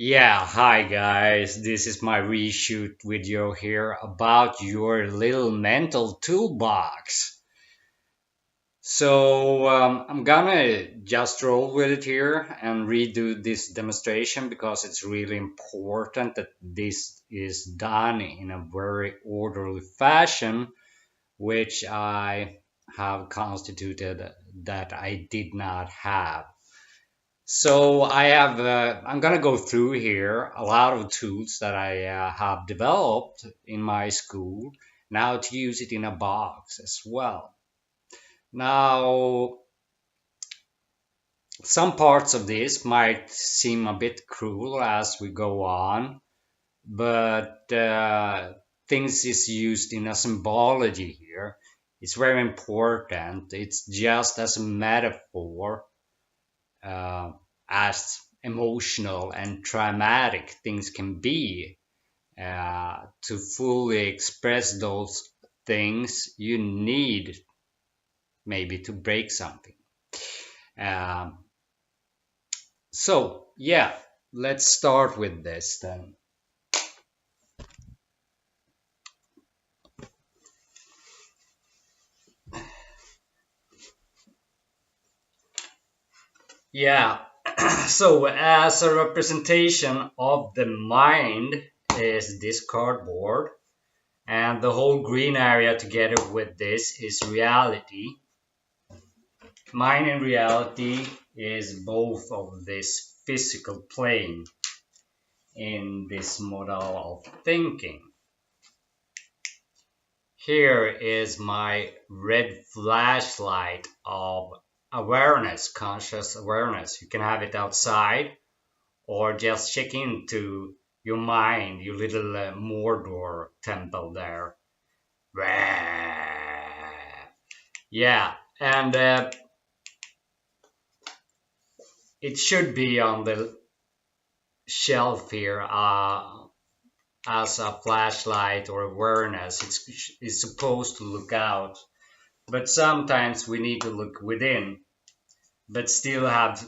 Yeah, hi guys. This is my reshoot video here about your little mental toolbox. I'm gonna just roll with it here and redo this demonstration because it's really important that this is done in a very orderly fashion, which I have constituted that I did not have. I'm gonna go through here a lot of tools that I have developed in my school now to use it in a box as well. Now, some parts of this might seem a bit cruel as we go on, but things is used in a symbology here. It's very important. It's just as a metaphor uh, as emotional and traumatic things can be. To fully express those things, you need maybe to break something. Um, yeah, let's start with this then. Yeah, so as a representation of the mind is this cardboard, and the whole green area together with this is reality. Mind and reality is both of this physical plane in this model of thinking. Here is my red flashlight of awareness, conscious awareness. You can have it outside or just check into your mind, your little Mordor temple there. Yeah, and it should be on the shelf here as a flashlight or awareness. It's supposed to look out, but sometimes we need to look within, but still have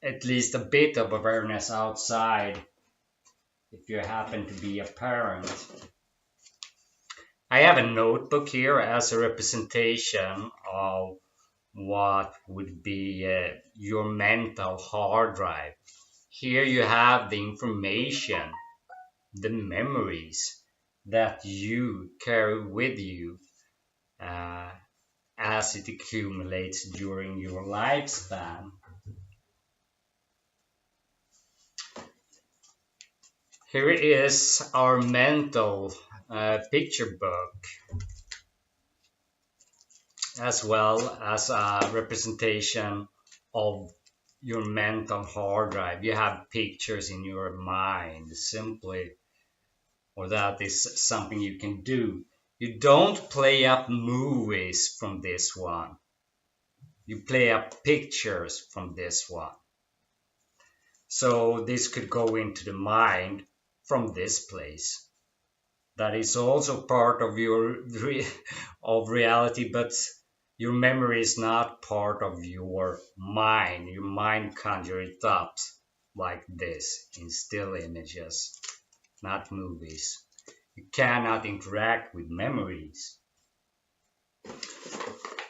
at least a bit of awareness outside if you happen to be a parent. I have a notebook here as a representation of what would be your mental hard drive. Here you have the information, the memories that you carry with you uh, as it accumulates during your lifespan. Here is our mental picture book, as well as a representation of your mental hard drive. You have pictures in your mind simply, or that is something you can do. You don't play up movies from this one. You play up pictures from this one. So this could go into the mind from this place. That is also part of your of reality, but your memory is not part of your mind. Your mind conjure it up like this in still images, not movies. You cannot interact with memories.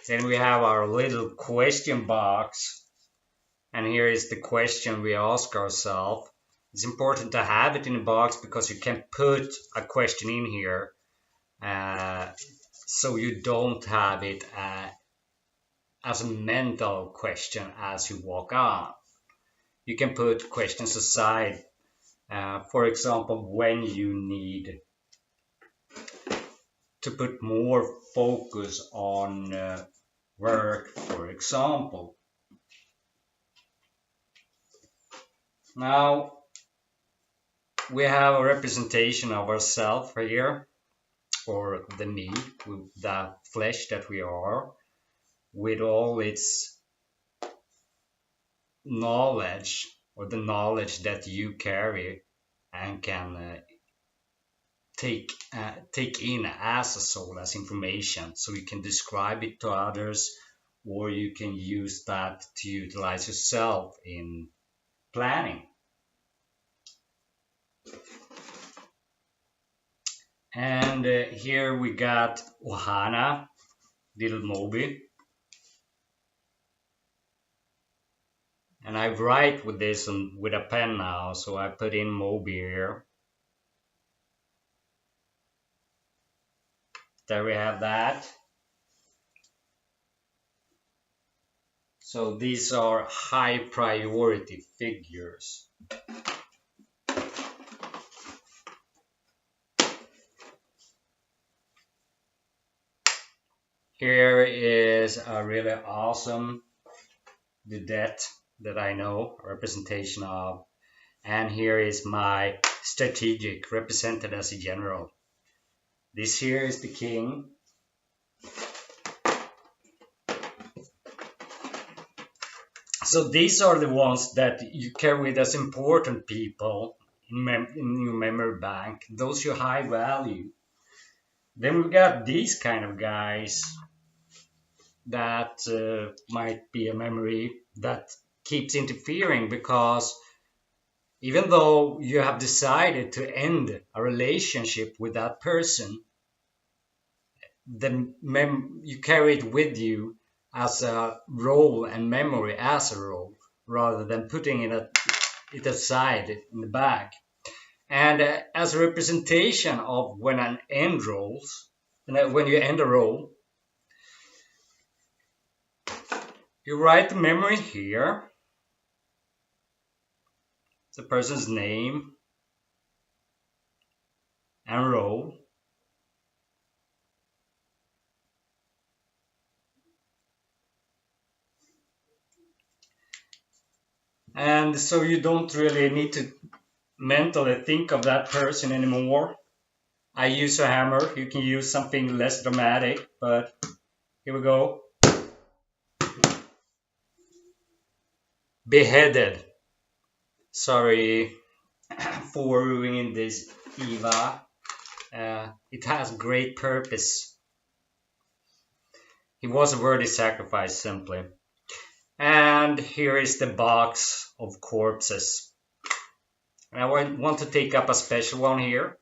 Then we have our little question box, and here is the question we ask ourselves. It's important to have it in a box because you can put a question in here, so you don't have it as a mental question as you walk on. You can put questions aside, for example, when you need to put more focus on work, for example. Now we have a representation of ourselves here, or the me, with the flesh that we are, with all its knowledge, or the knowledge that you carry and can take in as a soul, as information, so you can describe it to others, or you can use that to utilize yourself in planning. And here we got Ohana, little Moby. And I write with this with a pen now, so I put in Moby here. There we have that. So these are high priority figures. Here is a really awesome greate that I know, a representation of. And here is my strategic, represented as a general. This here is the king. So these are the ones that you carry as important people in your memory bank, those you high value. Then we've got these kind of guys that might be a memory that keeps interfering, because even though you have decided to end a relationship with that person, you carry it with you as a role and memory as a role, rather than putting it aside in the back. And as a representation of when an end rolls, when you end a role, you write the memory here, the person's name and role. And so you don't really need to mentally think of that person anymore. I use a hammer. You can use something less dramatic, but here we go. Beheaded. Sorry for ruining this, Eva. It has great purpose. He was a worthy sacrifice, simply. And here is the box of corpses. And I want to take up a special one here.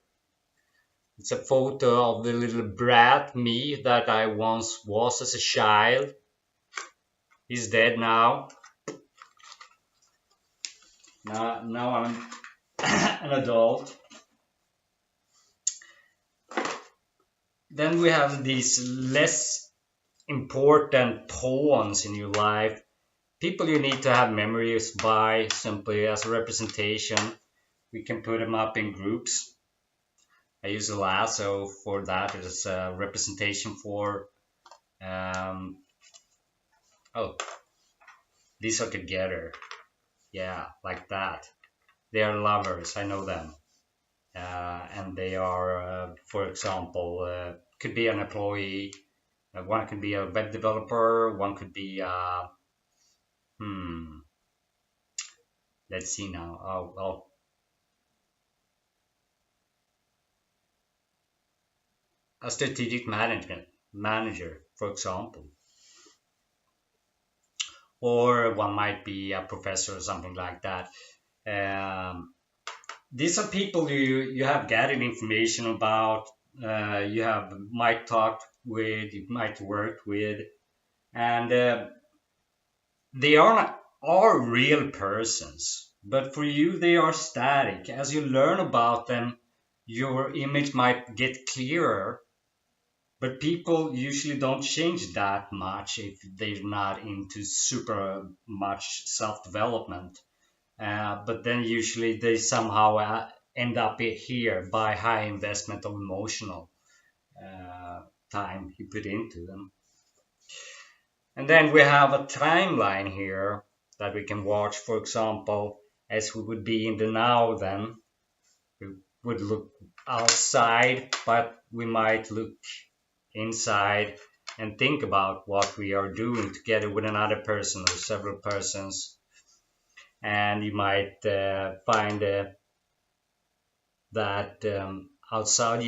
It's a photo of the little brat me that I once was as a child. He's dead now. Now I'm an adult. Then we have these less important pawns in your life. People you need to have memories by, simply as a representation. We can put them up in groups. I use a lasso for that as a representation for, oh, these are together. Yeah, like that. They are lovers, I know them. And they are, for example, could be an employee. One could be a web developer. One could be, let's see now. Oh, a strategic management manager, for example. Or one might be a professor or something like that. These are people you have gathered information about, you might talk with, you might work with, and they are real persons, but for you they are static. As you learn about them, your image might get clearer, but people usually don't change that much if they're not into super much self-development. But then usually they somehow end up here by high investment of emotional time you put into them. And then we have a timeline here that we can watch. For example, as we would be in the now, then we would look outside, but we might look inside and think about what we are doing together with another person or several persons. And you might find that outside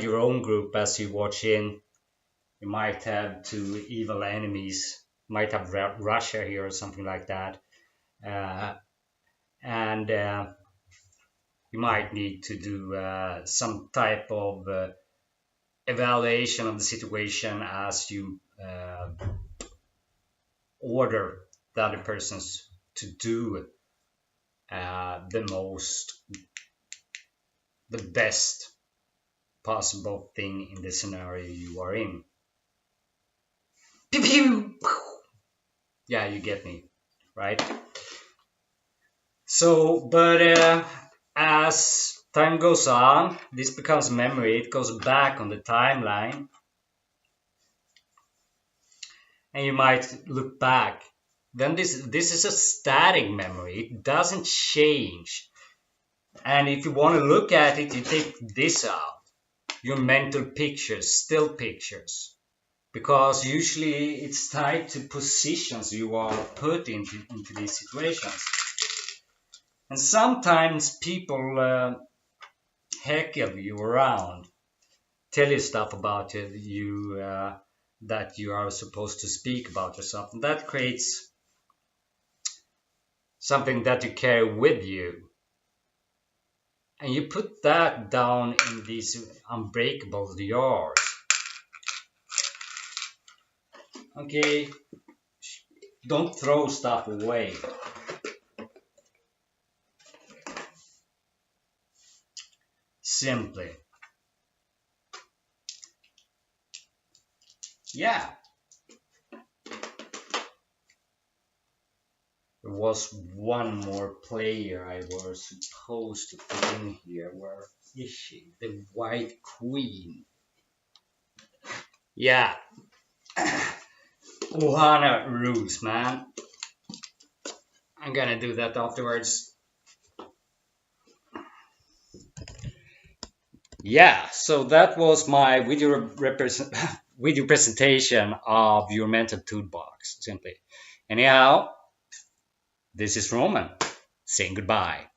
your own group, as you watch in, you might have two evil enemies. You might have Russia here or something like that, and You might need to do some type of evaluation of the situation as you order the other persons to do the best possible thing in the scenario you are in. Pew, pew. Yeah, you get me, right? So, but as time goes on, this becomes memory. It goes back on the timeline, and you might look back. Then this is a static memory. It doesn't change. And if you want to look at it, you take this out, your mental pictures, still pictures, because usually it's tied to positions you are put into these situations. And sometimes people heckle you around, tell you stuff about you that you are supposed to speak about yourself, and that creates something that you carry with you. And you put that down in these unbreakable jars. Okay, don't throw stuff away. Simply. Yeah. There was one more player I was supposed to put in here. Where is she? The White Queen. Yeah. Ohana rules, man. I'm gonna do that afterwards. Yeah, so that was my video video presentation of your mental toolbox, simply. Anyhow, this is Roman saying goodbye.